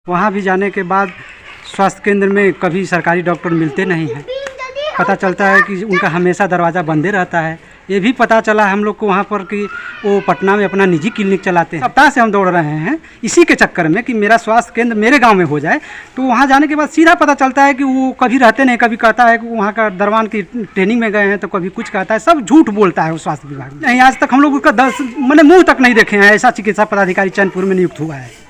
वहाँ भी जाने के बाद स्वास्थ्य केंद्र में कभी सरकारी डॉक्टर मिलते नहीं हैं। पता चलता है कि उनका हमेशा दरवाज़ा बंदे रहता है। ये भी पता चला हम लोग को वहाँ पर कि वो पटना में अपना निजी क्लिनिक चलाते हैं। सप्ताह से हम दौड़ रहे हैं इसी के चक्कर में कि मेरा स्वास्थ्य केंद्र मेरे गांव में हो जाए। तो वहाँ जाने के बाद सीधा पता चलता है कि वो कभी रहते नहीं, कभी कहता है कि वहाँ का दरवान की ट्रेनिंग में गए हैं, तो कभी कुछ कहता है। सब झूठ बोलता है वो स्वास्थ्य विभाग में। नहीं, आज तक हम लोग उसका मुँह तक नहीं देखे हैं। ऐसा चिकित्सा पदाधिकारी चैनपुर में नियुक्त हुआ है।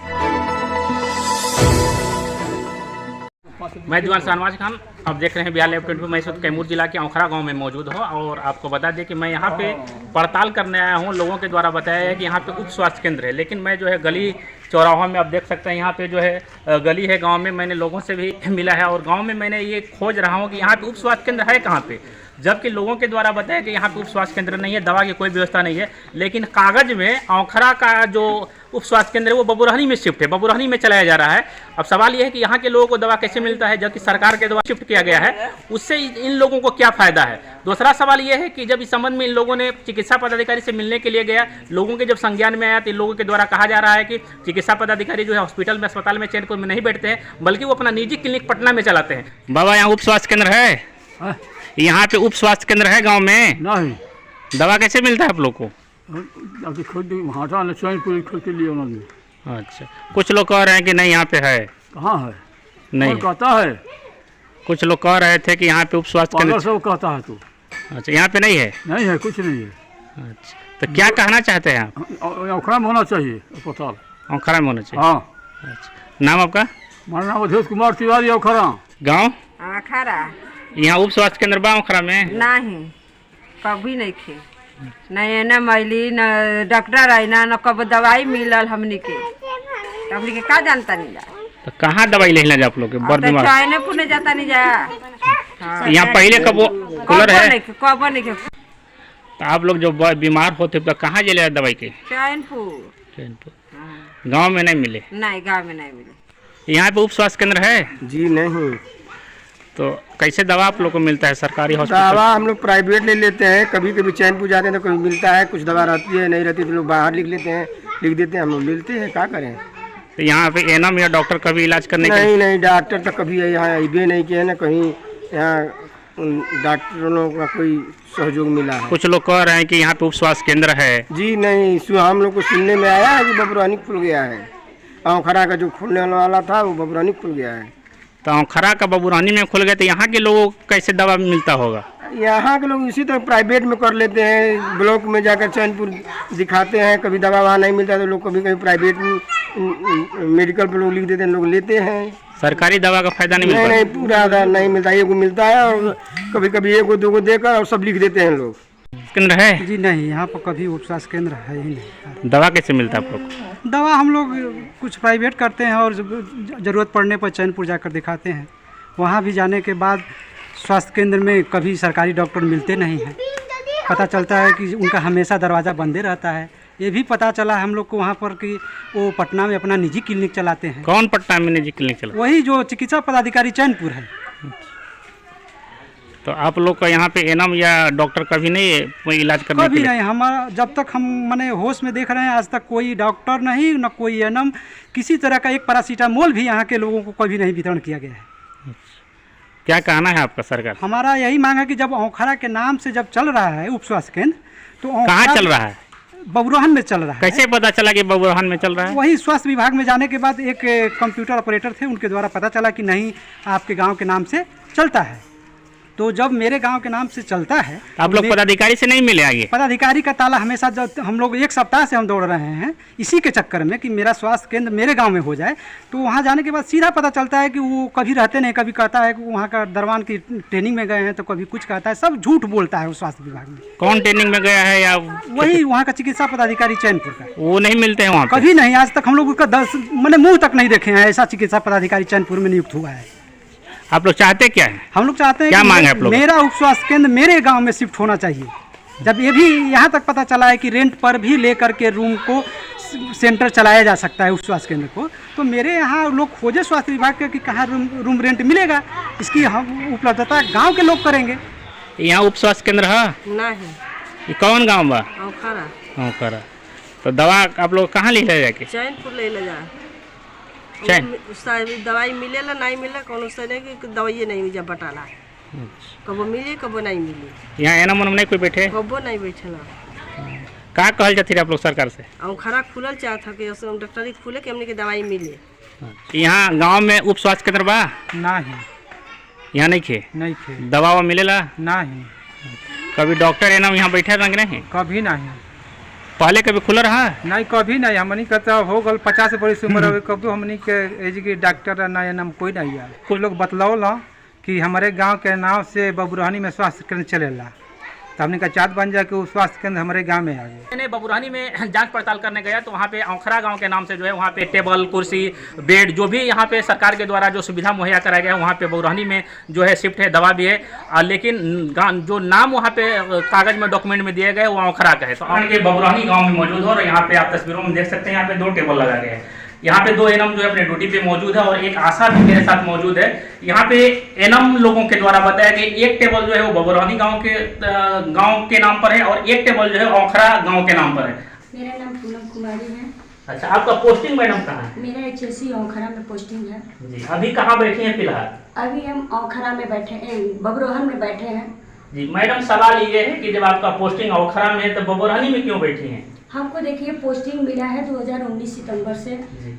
मैं दीवान शाहनवाज खान, आप देख रहे हैं बिहार लाइव 24। मैं इस वक्त कैमूर जिला के औखरा गांव में मौजूद हूँ और आपको बता दें कि मैं यहाँ पे पड़ताल करने आया हूँ। लोगों के द्वारा बताया है कि यहाँ पे उप स्वास्थ्य केंद्र है, लेकिन मैं जो है गली चौराहों में आप देख सकते हैं यहाँ पे जो है गली है गांव में। मैंने लोगों से भी मिला है और गांव में मैंने ये खोज रहा हूँ कि यहाँ पे उप स्वास्थ्य केंद्र है कहाँ पे, जबकि लोगों के द्वारा बताया कि यहाँ पे उप स्वास्थ्य केंद्र नहीं है, दवा की कोई व्यवस्था नहीं है। लेकिन कागज में औखरा का जो उप स्वास्थ्य केंद्र है वो बबुरहनी में शिफ्ट है, बबुरहनी में चलाया जा रहा है। अब सवाल यह है कि यहाँ के लोगों को दवा कैसे मिलता है जबकि सरकार के द्वारा शिफ्ट किया गया है, उससे इन लोगों को क्या फायदा है। दूसरा सवाल यह है कि जब इस संबंध में इन लोगों ने चिकित्सा पदाधिकारी से मिलने के लिए गया, लोगों के जब संज्ञान में आया तो इन लोगों के द्वारा कहा जा रहा है कि चिकित्सा पदाधिकारी जो है हॉस्पिटल में, अस्पताल में, चैनपुर में नहीं बैठते हैं, बल्कि वो अपना निजी क्लिनिक पटना में चलाते हैं। बाबा, यहाँ उप स्वास्थ्य केंद्र है? यहाँ पे उप स्वास्थ्य केंद्र है गांव में? नहीं। दवा कैसे मिलता है आप लोग को? खुद के लिए उन्होंने। अच्छा, कुछ लोग कह रहे हैं कि नहीं यहाँ पे है। कहाँ है? नहीं कहता है। कुछ लोग कह रहे थे कि यहाँ पे उप स्वास्थ्य केंद्र सब कहता है तो। अच्छा, यहाँ पे नहीं है? नहीं है, कुछ नहीं है। अच्छा, तो क्या कहना चाहते हैं आप? औखरा में होना चाहिए अस्पताल। औखरा में होना चाहिए? हाँ। अच्छा, नाम आपका? हमारा नाम अधेश कुमार तिवारी, औखरा। गाँव? औखरा। यहाँ उप स्वास्थ्य केंद्र बा औखरा में? नहीं, कभी नहीं खे, नहीं न मैली न डॉक्टर आई ना, न कब दवाई मिलल हमनी के का जानता नहीं जा। तो कहाँ दवाई लेना जा आप लोग? चाइने पुणे जाता नहीं जा। यहाँ पहले कब कूलर है? कब नहीं। तो आप लोग जो बीमार होते तो कहाँ ले दवाई के? चैनपुर। चैनपुर। गाँव में नहीं मिले? नहीं, गाँव में नहीं मिले। यहाँ पे उप स्वास्थ्य केंद्र है? जी नहीं। तो कैसे दवा आप लोग को मिलता है? सरकारी हॉस्पिटल? दवा हम लोग प्राइवेट ले लेते हैं, कभी कभी चैनपुर जाते हैं तो कभी मिलता है, कुछ दवा रहती है, नहीं रहती तो लोग बाहर लिख लेते हैं, लिख देते हैं, हम लोग मिलते हैं, क्या करें। तो यहाँ पे एनम या डॉक्टर कभी इलाज करने नहीं नहीं, डॉक्टर तो कभी यहाँ आइबे नहीं किया, ना कहीं यहाँ डॉक्टरों का कोई सहयोग मिला है। कुछ लोग कह रहे हैं कि यहाँ पे उप स्वास्थ्य केंद्र है। जी नहीं, हम लोग को सुनने में आया है कि बबुरहनी खुल गया है। औखरा का जो खुलने वाला था वो बबुरहनी खुल गया है। तो औखरा का बबुरहनी में खुल गया, तो यहाँ के लोगों को कैसे दवा मिलता होगा? यहाँ के लोग इसी तरह प्राइवेट में कर लेते हैं, ब्लॉक में जाकर चैनपुर दिखाते हैं, कभी दवा वहाँ नहीं मिलता तो लोग कभी कभी प्राइवेट में मेडिकल पर लोग लिख देते हैं, लोग लेते हैं। सरकारी दवा का फायदा नहीं मिलता? नहीं, पूरा नहीं मिलता, एक मिलता है और कभी कभी एक दो को देकर और सब लिख देते हैं लोग। केंद्र है? जी नहीं, यहाँ पर कभी उप स्वास्थ्य केंद्र है ही नहीं। दवा कैसे मिलता है आप लोग? दवा हम लोग कुछ प्राइवेट करते हैं और ज़रूरत पड़ने पर चैनपुर जाकर दिखाते हैं। वहाँ भी जाने के बाद स्वास्थ्य केंद्र में कभी सरकारी डॉक्टर मिलते नहीं हैं। पता चलता है कि उनका हमेशा दरवाज़ा बंदे रहता है। ये भी पता चला हम लोग को वहाँ पर कि वो पटना में अपना निजी क्लिनिक चलाते हैं। कौन पटना में निजी क्लिनिक चलाते? वही जो चिकित्सा पदाधिकारी चैनपुर है। तो आप लोग का यहाँ पे एनम या डॉक्टर कभी नहीं कोई इलाज करने कभी नहीं। हमारा जब तक हम मैंने होश में देख रहे हैं, आज तक कोई डॉक्टर नहीं, न कोई एनम, किसी तरह का एक पैरासीटामोल भी यहाँ के लोगों को कभी नहीं वितरण किया गया है। क्या कहना है आपका सरकार? हमारा यही मांग है कि जब औखरा के नाम से जब चल रहा है उप स्वास्थ्य केंद्र, तो कहाँ चल रहा है? बबुरहन में चल रहा है। कैसे पता चला कि बबुरहन में चल रहा है? वही स्वास्थ्य विभाग में जाने के बाद एक कंप्यूटर ऑपरेटर थे, उनके द्वारा पता चला कि नहीं, आपके गांव के नाम से चलता है। तो जब मेरे गांव के नाम से चलता है, आप लोग पदाधिकारी से नहीं मिले? आगे पदाधिकारी का ताला हमेशा, जब हम लोग एक सप्ताह से हम दौड़ रहे हैं इसी के चक्कर में कि मेरा स्वास्थ्य केंद्र मेरे गांव में हो जाए। तो वहां जाने के बाद सीधा पता चलता है कि वो कभी रहते नहीं, कभी कहता है कि वहाँ का दरवान की ट्रेनिंग में गए हैं, तो कभी कुछ कहता है। सब झूठ बोलता है वो स्वास्थ्य विभाग में। कौन ट्रेनिंग में गया है? या वही वहाँ का चिकित्सा पदाधिकारी चैनपुर का। वो नहीं मिलते हैं वहाँ? कभी नहीं, आज तक हम लोग उसका मुँह तक नहीं देखे हैं। ऐसा चिकित्सा पदाधिकारी चैनपुर में नियुक्त हुआ है। आप लोग चाहते क्या है? हम लोग चाहते हैं क्या मांग है आप लोग? मेरा उप स्वास्थ्य केंद्र मेरे गांव में शिफ्ट होना चाहिए। जब ये भी यहाँ तक पता चला है कि रेंट पर भी लेकर के रूम को सेंटर चलाया जा सकता है उप स्वास्थ्य केंद्र को, तो मेरे यहाँ लोग खोजे स्वास्थ्य विभाग के कि कहाँ रूम रेंट मिलेगा। इसकी हम उपलब्धता गाँव के लोग करेंगे। यहाँ उप स्वास्थ्य केंद्र है नहीं। ये कौन गाँव बा? औखरा। औखरा। तो दवा आप लोग कहाँ ले जाके? चैनपुर ले जा। दवाई मिलेला नहीं मिले कोनो से नहीं कि दवाई नहीं जब बटाला कबो मिले कबो नहीं मिले। यहाँ एनम उनम नहीं कोई बैठे कबो नहीं बैठला का कहल जाती आप लोग सरकार से? खरा खुलल चाहत कि डॉक्टरी खुले कि हमने के दवाई मिले। यहाँ गांव में उप स्वास्थ्य केंद्र बा? नहीं यहाँ नहीं खे दवा ववा मिलेला? नहीं कभी डॉक्टर एनम यहाँ बैठे रंग नहीं? कभी नहीं। पहले कभी खुला रहा? नहीं कभी नहीं। हमनी कहता हो गल 50 बरस उम्र हो कभी हमनी के एज के डॉक्टर ना नाम कोई नहीं है। कुछ लोग बतलाओ कि हमारे गांव के नाम से बबुरहनी में स्वास्थ्य केंद्र चलेला तो हमने का चाहत बन जाए कि वो स्वास्थ्य केंद्र हमारे गांव में आ गए। मैंने बबुरहनी में जांच पड़ताल करने गया तो वहाँ पे औखरा गांव के नाम से जो है वहाँ पे टेबल कुर्सी बेड जो भी यहाँ पे सरकार के द्वारा जो सुविधा मुहैया कराया गया है वहाँ पे बबुरहनी में जो है शिफ्ट है, दवा भी है, लेकिन जो नाम वहाँ पे कागज में डॉक्यूमेंट में दिए गए वो औखरा का है। तो आपके बबुरहनी गाँव में मौजूद हो और यहाँ पे आप तस्वीरों में देख सकते हैं यहाँ पे 2 टेबल लगा गया है। यहाँ पे 2 एनम जो है अपने ड्यूटी पे मौजूद है और एक आशा भी मेरे साथ मौजूद है। यहाँ पे एनम लोगों के द्वारा बताया कि एक टेबल जो है वो बबुरहनी गांव के नाम पर है और एक टेबल जो है औखरा गांव के नाम पर है। मेरा नाम पूनम कुमारी है। अच्छा, आपका पोस्टिंग मैडम कहाँ है? मेरा HSC औखरा में पोस्टिंग है। जी, अभी कहाँ बैठी हैं फिलहाल? अभी हम औखरा में बैठे हैं, बबुरहन में बैठे हैं। जी मैडम, सवाल ये है कि जब आपका पोस्टिंग औखरा में है तो बबुरहनी में क्यों बैठी हैं? हमको देखिए पोस्टिंग मिला है 2019 सितंबर से,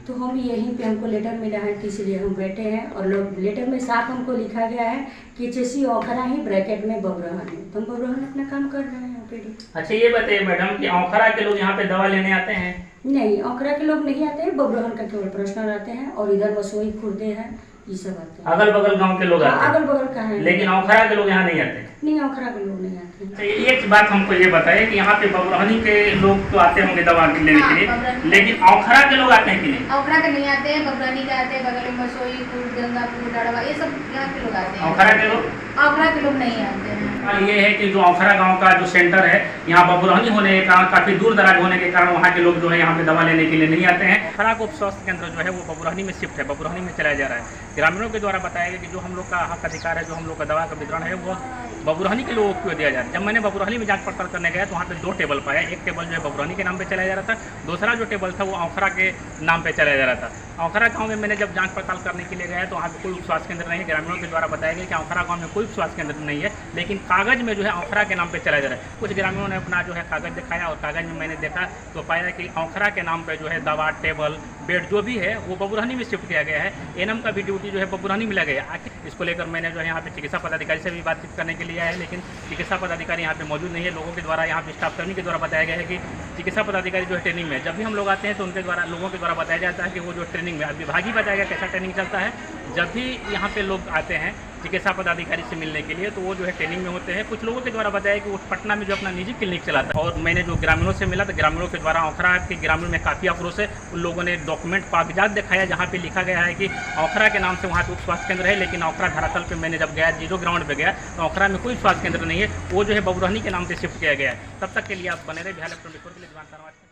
तो हम यहीं पे हमको लेटर मिला है तो इसलिए हम बैठे हैं। और लेटर में साफ हमको लिखा गया है कि HSC औखरा ही ब्रैकेट में बबुरहन है, तो हम बबुरहन अपना काम कर रहे हैं ऑलरेडी। अच्छा ये बताइए मैडम कि औखरा के लोग यहाँ पे दवा लेने आते हैं? नहीं, औखरा के लोग नहीं आते हैं, बबुरहन का केवल पर्सनल आते हैं और इधर बसोई खुर्दे हैं, ये सब आते हैं। अगल बगल गाँव के लोग आते हैं? अगल बगल का है, लेकिन औखरा के लोग यहाँ नहीं आते? नहीं, औखरा के लोग नहीं आते हैं। तो एक बात हमको ये बताइए कि यहाँ पे बबुरहनी के लोग तो आते होंगे दवा लेने के लिए, लेकिन औखरा के लोग आते हैं कि नहीं? औखरा के नहीं आते हैं, बबुरहनी के आते हैं, बगल में मसोई, गंगापुर, डड़वा, ये सब यहाँ के लोग आते हैं। औखरा के लोग? औखरा के लोग नहीं आते हैं। ये है कि जो औखरा गांव का जो सेंटर है यहाँ बबुरहनी होने के कारण, काफी दूर दराज होने के कारण वहाँ के लोग जो है यहाँ पे दवा लेने के लिए नहीं आते हैं। औखरा उप स्वास्थ्य केंद्र जो है वो बबुरहनी में शिफ्ट है, बबुरहनी में चलाया जा रहा है। ग्रामीणों के द्वारा बताया गया कि जो हम लोग का हक अधिकार है, जो हम लोग का दवा का वितरण है वो बबुरहनी के लोगों को दिया जा रहा है। जब मैंने बबुरहनी में जांच पड़ताल करने गया तो वहाँ पे 2 टेबल पाया। एक टेबल जो है बबुरहनी के नाम पे चलाया जा रहा था, दूसरा जो टेबल था वो औखरा के नाम पे चलाया जा रहा था। औखरा गांव में मैंने जब जांच पड़ताल करने के लिए गया तो वहाँ पे कोई स्वास्थ्य केंद्र नहीं है। ग्रामीणों के द्वारा बताया गया कि औखरा गांव में कोई स्वास्थ्य केंद्र नहीं है, लेकिन कागज में जो है औखरा के नाम पे चलाया जा रहा है। कुछ ग्रामीणों ने अपना जो है कागज दिखाया और कागज में मैंने देखा तो पाया कि औखरा के नाम पे जो है दवा टेबल बेड जो भी है वो बबुरहनी में शिफ्ट किया गया है। एनम का भी ड्यूटी जो है बबुरहनी में लगा है। इसको लेकर मैंने जो है यहाँ पे चिकित्सा पदाधिकारी से भी बातचीत करने के लिए आया है, लेकिन चिकित्सा पदाधिकारी यहाँ पे मौजूद नहीं है। लोगों के द्वारा यहाँ पे स्टाफ कर्मी के द्वारा बताया गया है कि चिकित्सा पदाधिकारी जो है ट्रेनिंग में, जब भी हम लोग आते हैं तो उनके द्वारा लोगों के द्वारा बताया जाता है कि वो जो ट्रेनिंग में, अब विभागीय बताया गया कैसा ट्रेनिंग चलता है। जब भी यहाँ पे लोग आते हैं चिकित्सा पदाधिकारी से मिलने के लिए तो वो जो है ट्रेनिंग में होते हैं। कुछ लोगों के द्वारा बताया कि वो पटना में जो अपना निजी क्लिनिक चलाता है। और मैंने जो ग्रामीणों से मिला तो ग्रामीणों के द्वारा औखरा के ग्रामीण में काफ़ी आक्रोश है। उन लोगों ने डॉक्यूमेंट कागजात दिखाया जहाँ पे लिखा गया है कि औखरा के नाम से वहाँ पे उप स्वास्थ्य केंद्र है, लेकिन औखरा धरातल पे मैंने जब गया जीरो ग्राउंड पे गया तो औखरा में कोई स्वास्थ्य केंद्र नहीं है, वो जो है बबुरहनी के नाम से शिफ्ट किया गया है। तब तक के लिए आप बने रहे बिहार इलेक्ट्रॉनिक के लिए।